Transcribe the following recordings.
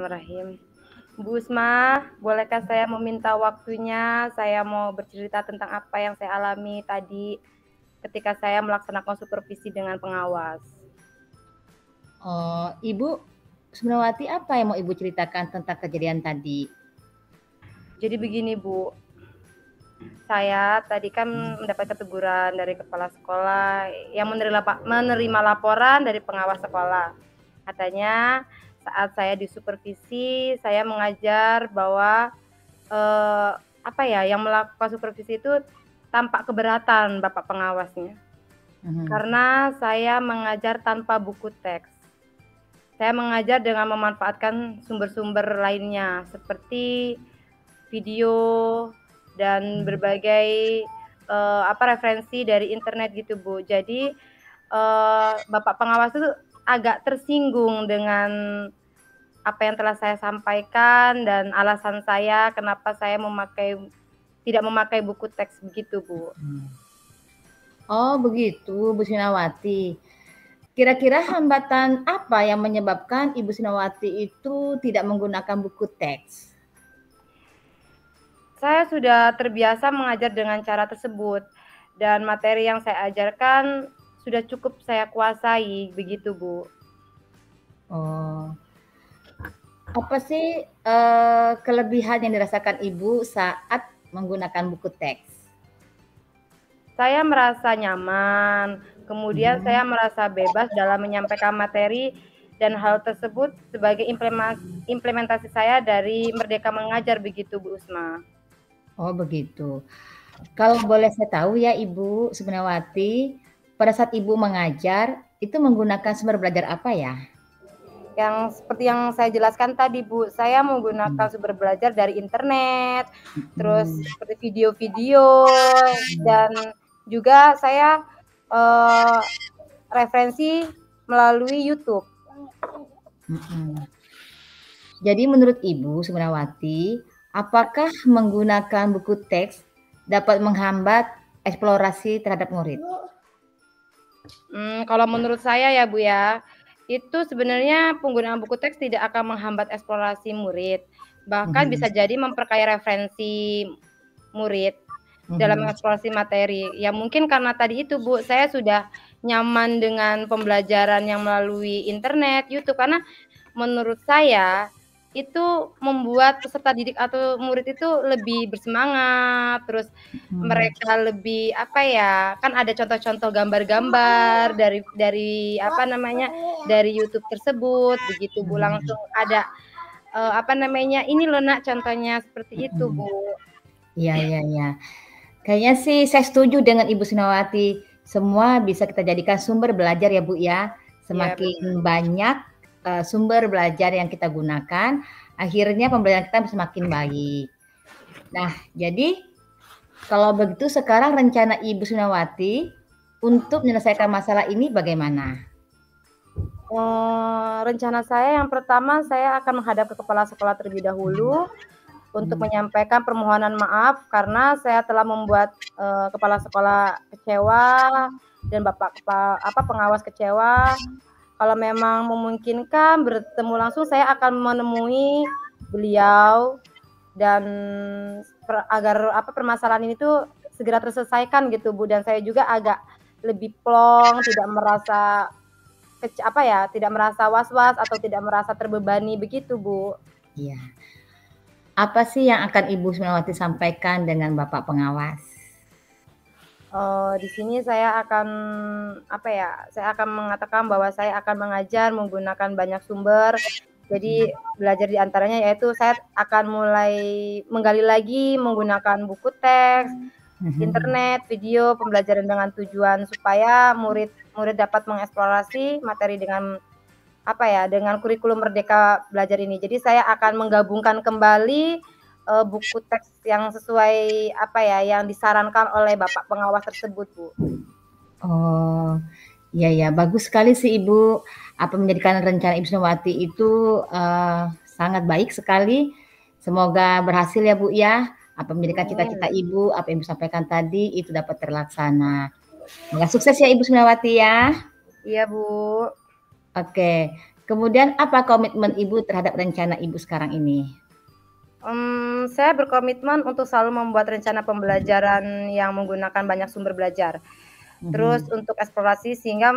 Bismillahirrahmanirrahim. Bu Usma, bolehkah saya meminta waktunya? Saya mau bercerita tentang apa yang saya alami tadi ketika saya melaksanakan supervisi dengan pengawas. Oh, Ibu Sumbawati, apa yang mau Ibu ceritakan tentang kejadian tadi? Jadi begini Bu, saya tadi kan mendapat teguran dari kepala sekolah yang menerima laporan dari pengawas sekolah. Katanya saat saya disupervisi, saya mengajar bahwa yang melakukan supervisi itu tampak keberatan Bapak pengawasnya. Karena saya mengajar tanpa buku teks. Saya mengajar dengan memanfaatkan sumber-sumber lainnya seperti video dan berbagai referensi dari internet gitu Bu. Jadi Bapak pengawas itu agak tersinggung dengan apa yang telah saya sampaikan dan alasan saya kenapa saya tidak memakai buku teks begitu Bu. Oh begitu Bu Sinawati. Kira-kira hambatan apa yang menyebabkan Ibu Sinawati itu tidak menggunakan buku teks? Saya sudah terbiasa mengajar dengan cara tersebut dan materi yang saya ajarkan sudah cukup saya kuasai begitu Bu. Oh, apa sih kelebihan yang dirasakan Ibu saat menggunakan buku teks? Saya merasa nyaman, kemudian saya merasa bebas dalam menyampaikan materi dan hal tersebut sebagai implementasi saya dari Merdeka Mengajar begitu Bu Usma. Oh begitu. Kalau boleh saya tahu ya Ibu Sumbawati, pada saat Ibu mengajar itu menggunakan sumber belajar apa ya? Yang seperti yang saya jelaskan tadi Bu, saya menggunakan sumber belajar dari internet, terus seperti video-video dan juga saya referensi melalui YouTube. Jadi menurut Ibu Sumbawati, apakah menggunakan buku teks dapat menghambat eksplorasi terhadap murid? Kalau menurut saya ya Bu ya, itu sebenarnya penggunaan buku teks tidak akan menghambat eksplorasi murid, bahkan bisa jadi memperkaya referensi murid dalam mengeksplorasi materi. Ya mungkin karena tadi itu Bu, saya sudah nyaman dengan pembelajaran yang melalui internet, YouTube, karena menurut saya itu membuat peserta didik atau murid itu lebih bersemangat, terus mereka lebih kan ada contoh-contoh gambar-gambar dari dari YouTube tersebut begitu Bu, langsung ada ini loh Nak contohnya seperti itu Bu. Iya. Kayaknya sih saya setuju dengan Ibu Sumbawati. Semua bisa kita jadikan sumber belajar ya Bu ya. Semakin banyak sumber belajar yang kita gunakan, akhirnya pembelajaran kita semakin baik. Nah, jadi kalau begitu sekarang rencana Ibu Sumbawati untuk menyelesaikan masalah ini bagaimana? Rencana saya yang pertama, saya akan menghadap ke kepala sekolah terlebih dahulu untuk menyampaikan permohonan maaf karena saya telah membuat kepala sekolah kecewa dan pengawas kecewa. Kalau memang memungkinkan bertemu langsung, saya akan menemui beliau dan agar permasalahan ini tuh segera terselesaikan gitu Bu, dan saya juga agak lebih plong, tidak merasa tidak merasa was-was atau tidak merasa terbebani begitu Bu. Iya. Apa sih yang akan Ibu Sumbawati sampaikan dengan Bapak pengawas? Di sini saya akan mengatakan bahwa saya akan mengajar menggunakan banyak sumber. Jadi belajar di antaranya yaitu saya akan mulai menggali lagi menggunakan buku teks, internet, video, pembelajaran dengan tujuan supaya murid dapat mengeksplorasi materi dengan dengan kurikulum Merdeka Belajar ini. Jadi saya akan menggabungkan kembali buku teks yang sesuai yang disarankan oleh Bapak pengawas tersebut Bu. Oh iya, bagus sekali sih Ibu. Apa menjadikan rencana Ibu Sumbawati itu sangat baik sekali. Semoga berhasil ya Bu ya. Apa menjadikan cita-cita Ibu, apa yang Ibu sampaikan tadi itu dapat terlaksana. Semoga sukses ya Ibu Sumbawati ya. Iya Bu. Oke. Kemudian apa komitmen Ibu terhadap rencana Ibu sekarang ini? Saya berkomitmen untuk selalu membuat rencana pembelajaran yang menggunakan banyak sumber belajar. Terus Mhm. untuk eksplorasi sehingga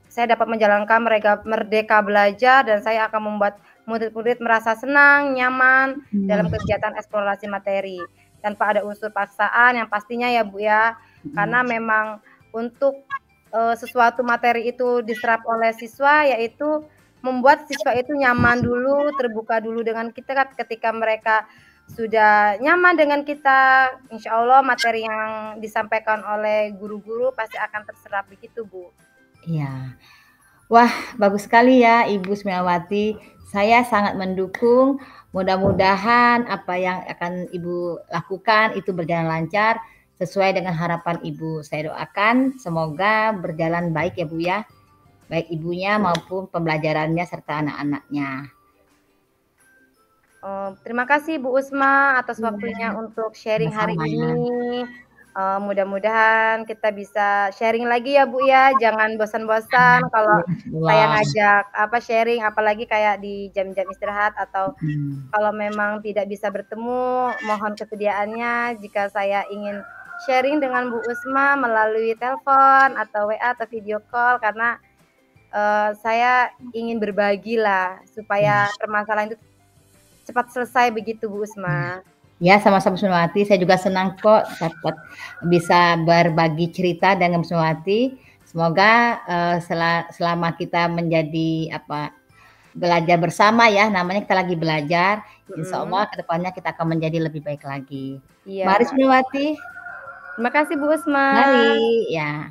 saya dapat menjalankan merdeka belajar dan saya akan membuat murid-murid merasa senang, nyaman dalam Mhm. kegiatan eksplorasi materi, tanpa ada unsur paksaan yang pastinya ya, Bu, ya. Karena Mhm. memang untuk, sesuatu materi itu diserap oleh siswa, yaitu membuat siswa itu nyaman dulu, terbuka dulu dengan kita kan ketika mereka sudah nyaman dengan kita, insya Allah materi yang disampaikan oleh guru-guru pasti akan terserap begitu, Bu. Iya. Wah, bagus sekali ya Ibu Sumiawati. Saya sangat mendukung. Mudah-mudahan apa yang akan Ibu lakukan itu berjalan lancar sesuai dengan harapan Ibu. Saya doakan semoga berjalan baik ya Bu ya. Baik ibunya maupun pembelajarannya serta anak-anaknya. Terima kasih Bu Usma atas waktunya Iya, untuk sharing hari sama-sama. ini. Mudah-mudahan kita bisa sharing lagi ya Bu ya, jangan bosan-bosan kalau saya Wah, ngajak sharing apalagi kayak di jam-jam istirahat atau mhm. kalau memang tidak bisa bertemu, mohon kesediaannya jika saya ingin sharing dengan Bu Usma melalui telepon atau WA atau video call karena, saya ingin berbagilah Ya, supaya permasalahan itu cepat selesai begitu Bu ya. Usma. Ya, sama-sama Bu Sumiawati, saya juga senang kok dapat bisa berbagi cerita dengan Bu Sumiawati. Semoga, selama kita menjadi belajar bersama ya, namanya kita lagi belajar, insya Mhm, Allah ke depannya kita akan menjadi lebih baik lagi. Mari iya. Sumiawati, Terima kasih Bu Usma. mari, ya.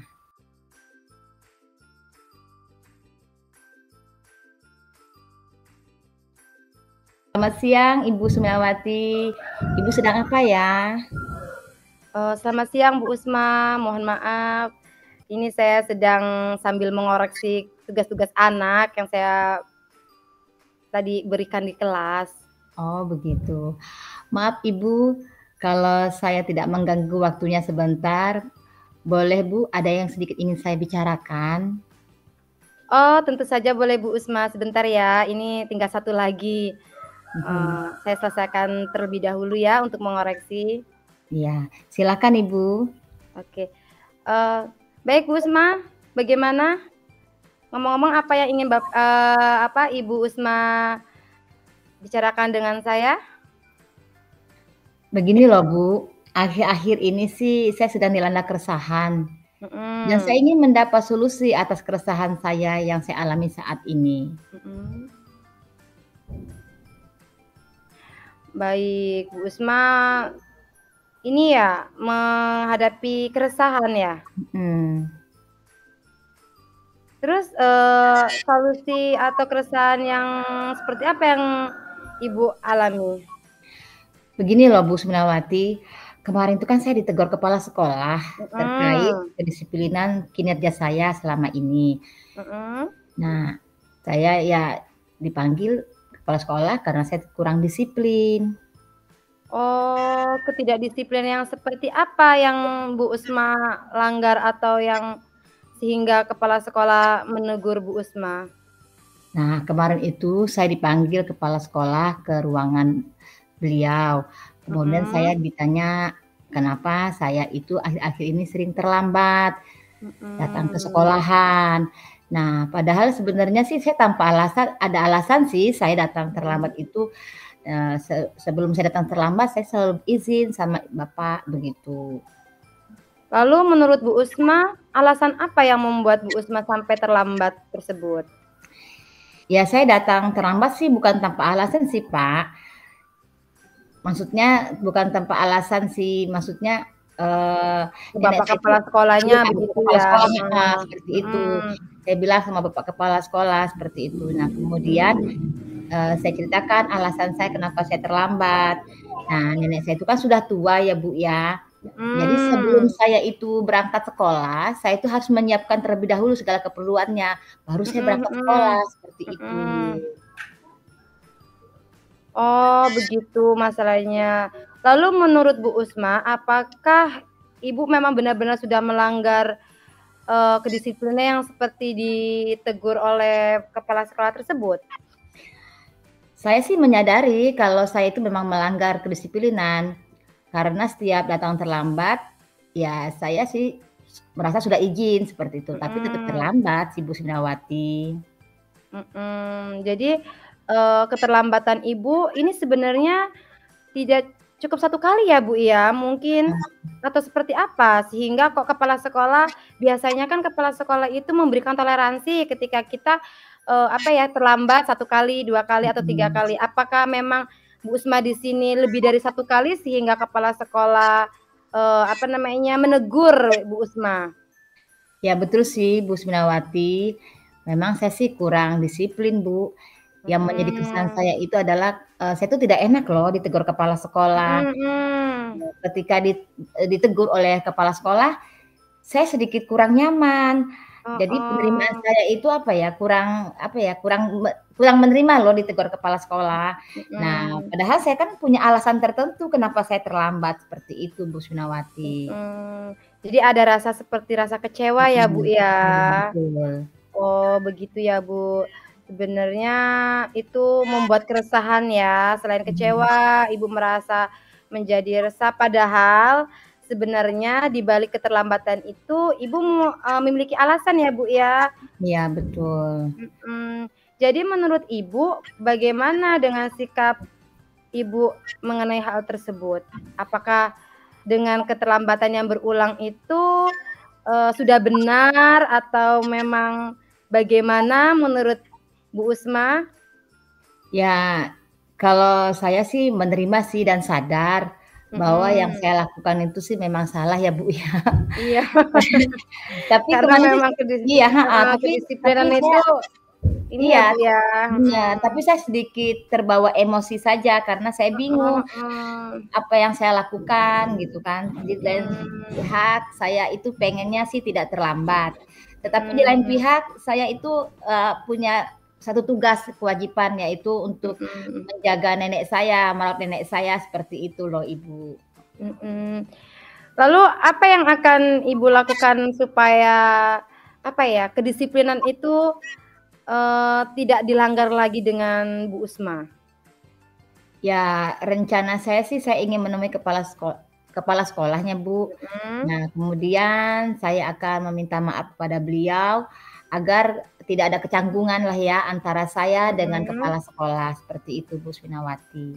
Selamat siang Ibu Sumiawati, Ibu sedang apa ya? Selamat siang Bu Usma, mohon maaf, ini saya sedang sambil mengoreksi tugas-tugas anak yang saya tadi berikan di kelas. Oh begitu. Maaf Ibu, kalau saya tidak mengganggu waktunya sebentar, boleh Bu, ada yang sedikit ingin saya bicarakan? Oh, tentu saja boleh Bu Usma, sebentar ya, ini tinggal satu lagi. Mhm. Saya selesaikan terlebih dahulu ya untuk mengoreksi. Iya, silakan Ibu. Oke, baik Bu Usma, bagaimana? Ngomong-ngomong apa yang ingin Ibu Usma bicarakan dengan saya? Begini loh Bu, akhir-akhir ini sih saya sedang dilanda keresahan, dan saya Mhm, ingin mendapat solusi atas keresahan saya yang saya alami saat ini. mhm. Baik, Bu Usma, ini ya menghadapi keresahan ya? Mhm. Terus, solusi atau keresahan yang seperti apa yang Ibu alami? Begini loh Bu Sunawati, kemarin itu kan saya ditegur kepala sekolah terkait Mhm, kedisiplinan kinerja saya selama ini. mhm. Nah, saya ya dipanggil kepala sekolah karena saya kurang disiplin. Oh, ketidakdisiplinan yang seperti apa yang Bu Usma langgar atau yang sehingga kepala sekolah menegur Bu Usma? Nah, kemarin itu saya dipanggil kepala sekolah ke ruangan beliau. Kemudian saya Mhm, ditanya, kenapa saya itu akhir-akhir ini sering terlambat datang ke mhm. sekolahan. Nah, padahal sebenarnya sih saya tanpa alasan, ada alasan sih saya datang Mhm. terlambat itu, sebelum saya datang terlambat saya selalu izin sama bapak begitu. Lalu menurut Bu Usma, alasan apa yang membuat Bu Usma sampai terlambat tersebut? Ya saya datang terlambat sih bukan tanpa alasan sih, Pak. Maksudnya bukan tanpa alasan sih, maksudnya, eee, Ke nenek Bapak saya itu kepala sekolahnya iya, bapak begitu kepala ya? sekolah heeh, Heeh, seperti itu. mhm, Saya bilang sama bapak kepala sekolah seperti itu. Nah kemudian, saya ceritakan alasan saya kenapa saya terlambat. Nah nenek saya itu kan sudah tua ya Bu ya, jadi sebelum mmm, saya itu berangkat sekolah, saya itu harus menyiapkan terlebih dahulu segala keperluannya, baru saya mhm, berangkat sekolah, mhm, seperti itu. mhm. Oh, begitu masalahnya. Lalu menurut Bu Usma, apakah Ibu memang benar-benar sudah melanggar kedisiplinannya yang seperti ditegur oleh kepala sekolah tersebut? Saya sih menyadari kalau saya itu memang melanggar kedisiplinan, karena setiap datang terlambat, ya saya sih merasa sudah izin seperti itu, tapi tetap Mhm, terlambat sih Bu Sinawati. jadi, keterlambatan Ibu ini sebenarnya tidak cukup satu kali ya, Bu, ya? Mungkin atau seperti apa sehingga kok kepala sekolah biasanya kan kepala sekolah itu memberikan toleransi ketika kita, apa ya, terlambat satu kali, 2 kali, atau 3 Mhm. kali. Apakah memang Bu Usma di sini lebih dari satu kali sehingga kepala sekolah, apa namanya, menegur Bu Usma? Ya betul sih Bu Isminawati, memang saya sih kurang disiplin Bu. Yang menjadi kesan Mhm, saya itu adalah, saya itu tidak enak loh ditegur kepala sekolah. mhm mhm. Ketika ditegur oleh kepala sekolah, saya sedikit kurang nyaman. Jadi penerimaan Heeh, saya itu apa ya, kurang apa ya, kurang menerima loh ditegur kepala sekolah. Nah, mhm, padahal saya kan punya alasan tertentu kenapa saya terlambat, seperti itu Bu Sunawati. mhm. Jadi ada rasa seperti rasa kecewa ya, Bu, Mhm, ya? iya betul. Oh, begitu ya, Bu. Sebenarnya itu membuat keresahan ya, selain Mhm, kecewa, Ibu merasa menjadi resah, padahal sebenarnya di balik keterlambatan itu Ibu memiliki alasan ya, Bu, ya? iya betul. Mhm. Jadi menurut Ibu, bagaimana dengan sikap Ibu mengenai hal tersebut? Apakah dengan keterlambatan yang berulang itu, sudah benar atau memang bagaimana menurut Bu Usma? Ya, kalau saya sih menerima sih dan sadar bahwa yang Mhm, saya lakukan itu sih memang salah ya, Bu, ya. iya, Tapi karena kemarin sih memang iya, heeh, heeh, tapi kedisiplinan saya itu ini ya, iya, Bu, ya, bener, mhm, tapi saya sedikit terbawa emosi saja karena saya bingung heeh heeh, apa yang saya lakukan gitu kan. Di lain mhm, pihak saya itu pengennya sih tidak terlambat, tetapi di lain mhm, pihak saya itu, punya satu tugas kewajiban yaitu untuk mhm, menjaga nenek saya, merawat nenek saya, seperti itu loh, Ibu. mhm. Lalu apa yang akan Ibu lakukan supaya, apa ya, kedisiplinan itu, tidak dilanggar lagi dengan Bu Usma? Ya, rencana saya sih saya ingin menemui kepala sekolahnya, Bu. Mhm, Nah, kemudian saya akan meminta maaf kepada beliau agar tidak ada kecanggungan lah ya antara saya dengan mhm. kepala sekolah, seperti itu Bu Swinawati.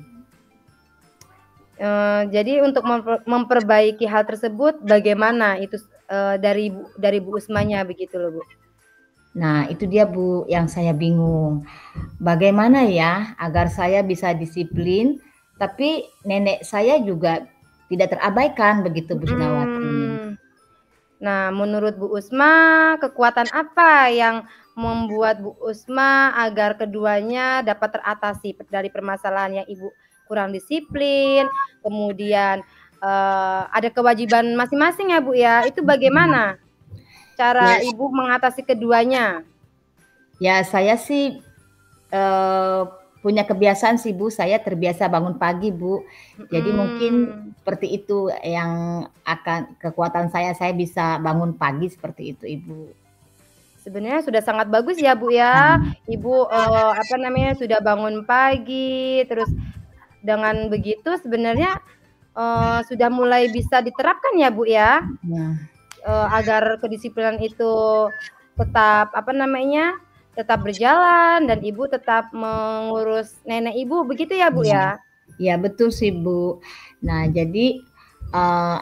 Jadi untuk memperbaiki hal tersebut bagaimana itu dari Bu Usmanya begitu loh, Bu? Nah, itu dia Bu yang saya bingung. Bagaimana ya agar saya bisa disiplin, tapi nenek saya juga tidak terabaikan begitu Bu Swinawati. Mhm. Nah, menurut Bu Usma, kekuatan apa yang membuat Bu Usma agar keduanya dapat teratasi dari permasalahan yang Ibu kurang disiplin, kemudian, ada kewajiban masing-masing ya, Bu, ya, itu Mhm. bagaimana Ya cara Ibu mengatasi keduanya? ya saya sih Eee, punya kebiasaan sih, Bu, saya terbiasa bangun pagi, Bu. Jadi mungkin Mhm. seperti itu yang akan kekuatan saya bisa bangun pagi seperti itu, Ibu. Sebenarnya sudah sangat bagus ya, Bu, ya. Nah, Ibu, apa namanya, sudah bangun pagi, terus dengan begitu sebenarnya, sudah mulai bisa diterapkan ya, Bu, ya, nah, agar kedisiplinan itu tetap, apa namanya, tetap berjalan dan Ibu tetap mengurus nenek Ibu, begitu ya, Bu, iya. ya? Iya betul sih, Bu. Nah jadi,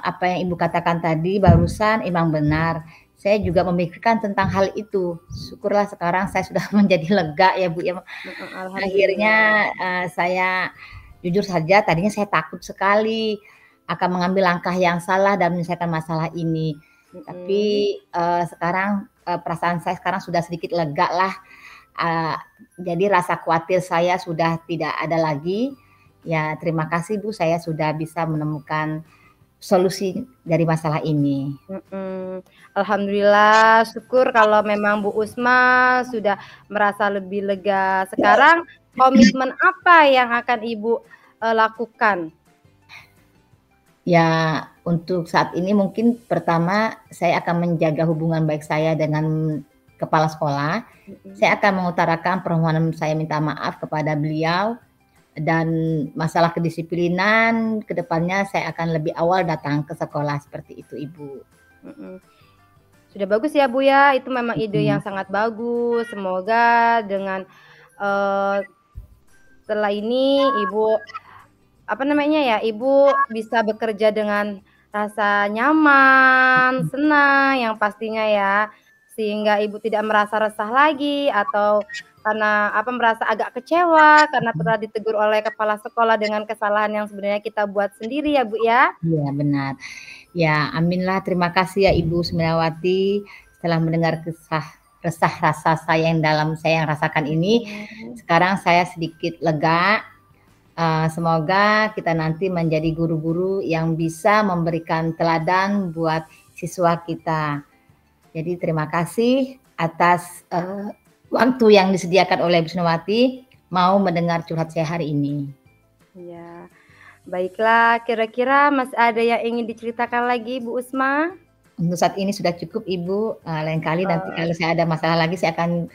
apa yang Ibu katakan tadi barusan emang benar. Saya juga memikirkan tentang hal itu. Syukurlah sekarang saya sudah menjadi lega ya, Bu, ya. Mhm, Akhirnya, alhamdulillah. saya jujur saja tadinya saya takut sekali akan mengambil langkah yang salah dan menyelesaikan masalah ini. Mhm. Tapi, sekarang, perasaan saya sekarang sudah sedikit lega lah, eee, jadi rasa khawatir saya sudah tidak ada lagi. Ya terima kasih Bu, saya sudah bisa menemukan solusi dari masalah ini. Mhm. Alhamdulillah, syukur kalau memang Bu Usma sudah merasa lebih lega. Sekarang komitmen apa yang akan Ibu, lakukan? Ya, untuk saat ini mungkin pertama saya akan menjaga hubungan baik saya dengan kepala sekolah. Saya akan mengutarakan permohonan saya minta maaf kepada beliau dan masalah kedisiplinan ke depannya saya akan lebih awal datang ke sekolah seperti itu, Ibu. Sudah bagus ya, Bu, ya, itu memang ide yang sangat bagus. Semoga dengan setelah ini Ibu Ibu bisa bekerja dengan rasa nyaman, senang yang pastinya ya, sehingga Ibu tidak merasa resah lagi atau karena merasa agak kecewa karena telah ditegur oleh kepala sekolah dengan kesalahan yang sebenarnya kita buat sendiri ya, Bu, ya. Iya, benar. Ya, aminlah. Terima kasih ya Ibu Suminawati setelah mendengar resah rasa saya yang rasakan ini. Sekarang saya sedikit lega. Semoga kita nanti menjadi guru-guru yang bisa memberikan teladan buat siswa kita. Jadi terima kasih atas waktu yang disediakan oleh Ibu Suminawati mau mendengar curhat saya hari ini. Ya, baiklah. Kira-kira masih ada yang ingin diceritakan lagi, Bu Usma? Untuk saat ini sudah cukup, Ibu. Lain kali nanti kalau saya ada masalah lagi saya akan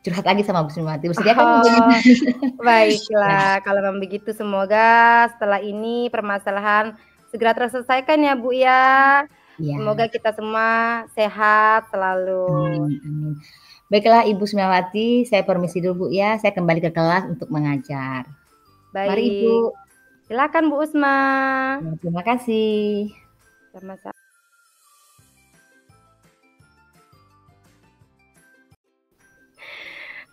curhat lagi sama Bu Suminawati. Bersedia kan? Baiklah, kalau memang begitu semoga setelah ini permasalahan segera terselesaikan ya, Bu, ya. Ya. Semoga kita semua sehat selalu. Amin. Baiklah Ibu Suminawati, saya permisi dulu Bu ya. Saya kembali ke kelas untuk mengajar. Baik. Mari Ibu. Silakan Bu Usma. Ya, terima kasih. Sama-sama.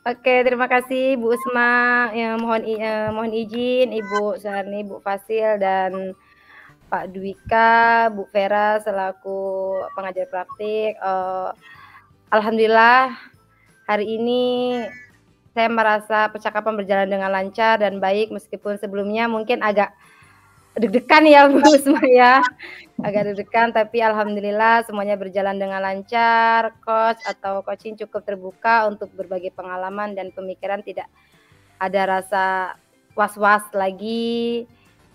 Oke, terima kasih Bu Usma. Mohon izin Ibu Suharni, Bu Fasil dan Pak Dwika, Bu Vera selaku pengajar praktik. Alhamdulillah hari ini saya merasa percakapan berjalan dengan lancar dan baik meskipun sebelumnya mungkin agak deg-degan ya Bu Usma ya. Agak deg-degan tapi alhamdulillah semuanya berjalan dengan lancar. Coach atau coaching cukup terbuka untuk berbagi pengalaman dan pemikiran, tidak ada rasa was-was lagi.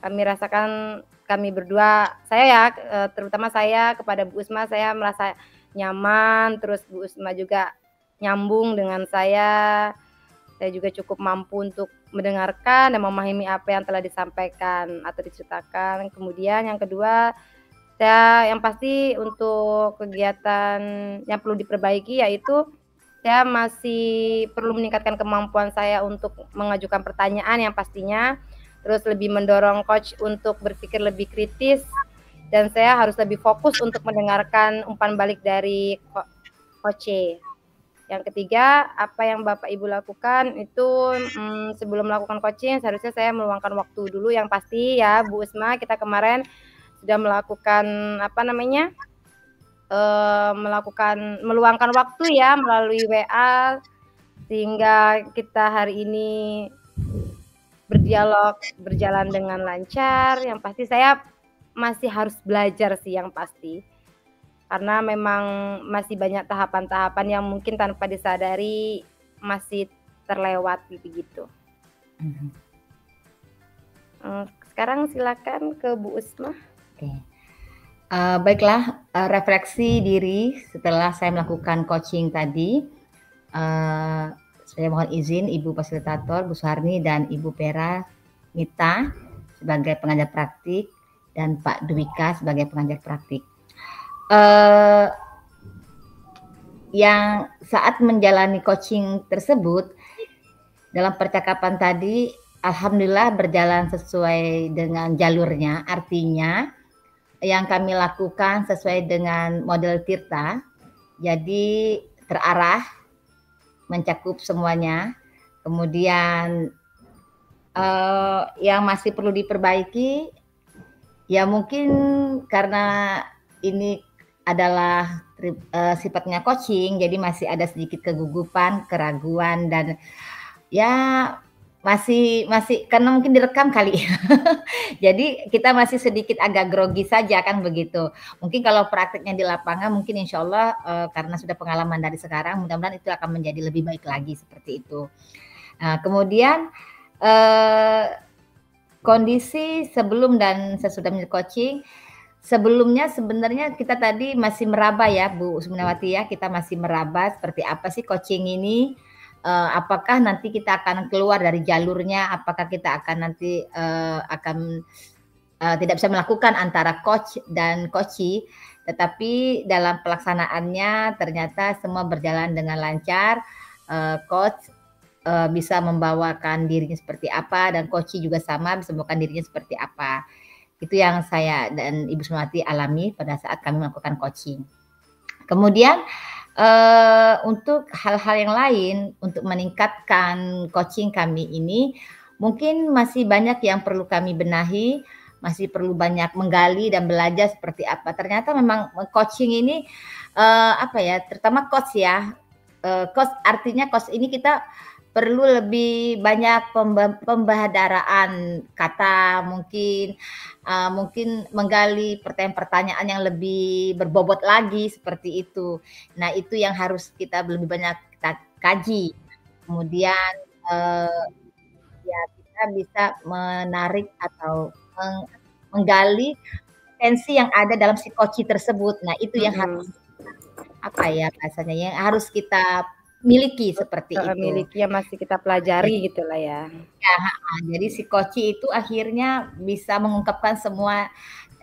Kami rasakan kami berdua, saya ya terutama saya kepada Bu Usma, saya merasa nyaman, terus Bu Usma juga nyambung dengan saya juga cukup mampu untuk mendengarkan dan memahami apa yang telah disampaikan atau diceritakan. Kemudian yang kedua, saya yang pasti untuk kegiatan yang perlu diperbaiki yaitu saya masih perlu meningkatkan kemampuan saya untuk mengajukan pertanyaan yang pastinya, terus lebih mendorong coach untuk berpikir lebih kritis, dan saya harus lebih fokus untuk mendengarkan umpan balik dari coach. Yang ketiga, apa yang Bapak Ibu lakukan itu sebelum melakukan coaching seharusnya saya meluangkan waktu dulu yang pasti ya Bu Usma. Kita kemarin sudah melakukan meluangkan waktu ya melalui WA sehingga kita hari ini berdialog berjalan dengan lancar. Yang pasti saya masih harus belajar sih yang pasti. Karena memang masih banyak tahapan-tahapan yang mungkin tanpa disadari masih terlewat begitu. Sekarang silakan ke Bu Usma. Oke. Baiklah, refleksi diri setelah saya melakukan coaching tadi. Saya mohon izin Ibu Fasilitator, Bu Suharni dan Ibu Vera Mita sebagai pengajar praktik dan Pak Dwika sebagai pengajar praktik. Yang saat menjalani coaching tersebut dalam percakapan tadi alhamdulillah berjalan sesuai dengan jalurnya, artinya yang kami lakukan sesuai dengan model Tirta, jadi terarah, mencakup semuanya. Kemudian yang masih perlu diperbaiki ya mungkin karena ini adalah sifatnya coaching, jadi masih ada sedikit kegugupan, keraguan dan ya masih karena mungkin direkam kali. Jadi kita masih sedikit agak grogi saja kan begitu. Mungkin kalau prakteknya di lapangan mungkin insya Allah karena sudah pengalaman dari sekarang mudah-mudahan itu akan menjadi lebih baik lagi seperti itu. Kemudian kondisi sebelum dan sesudah coaching sebelumnya sebenarnya kita tadi masih meraba ya Bu Suminawati ya, kita masih meraba seperti apa sih coaching ini, apakah nanti kita akan keluar dari jalurnya, apakah kita akan nanti tidak bisa melakukan antara coach dan coachee, tetapi dalam pelaksanaannya ternyata semua berjalan dengan lancar, coach bisa membawakan dirinya seperti apa dan coachee juga sama bisa membawakan dirinya seperti apa. Itu yang saya dan Ibu Suminawati alami pada saat kami melakukan coaching. Kemudian untuk hal-hal yang lain untuk meningkatkan coaching kami ini, mungkin masih banyak yang perlu kami benahi, masih perlu banyak menggali dan belajar seperti apa. Ternyata memang coaching ini apa ya, terutama coach ya, coach artinya coach ini kita perlu lebih banyak pembahadaraan kata, mungkin menggali pertanyaan-pertanyaan yang lebih berbobot lagi seperti itu. Nah, itu yang harus kita lebih banyak kita kaji. Kemudian ya kita bisa menarik atau menggali potensi yang ada dalam si coachee tersebut. Nah, itu yang harus apa ya bahasanya yang harus kita miliki seperti itu. Miliki yang masih kita pelajari gitu lah ya. Ya, jadi si coachee itu akhirnya bisa mengungkapkan semua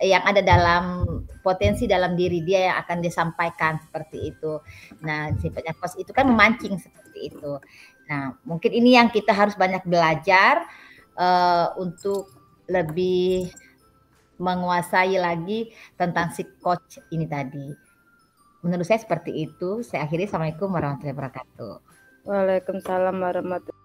yang ada dalam potensi dalam diri dia yang akan disampaikan seperti itu. Nah, sifatnya coach itu kan memancing seperti itu. Nah, mungkin ini yang kita harus banyak belajar untuk lebih menguasai lagi tentang si coach ini tadi. Menurut saya seperti itu. Saya akhiri. Assalamualaikum warahmatullahi wabarakatuh. Waalaikumsalam warahmatullahi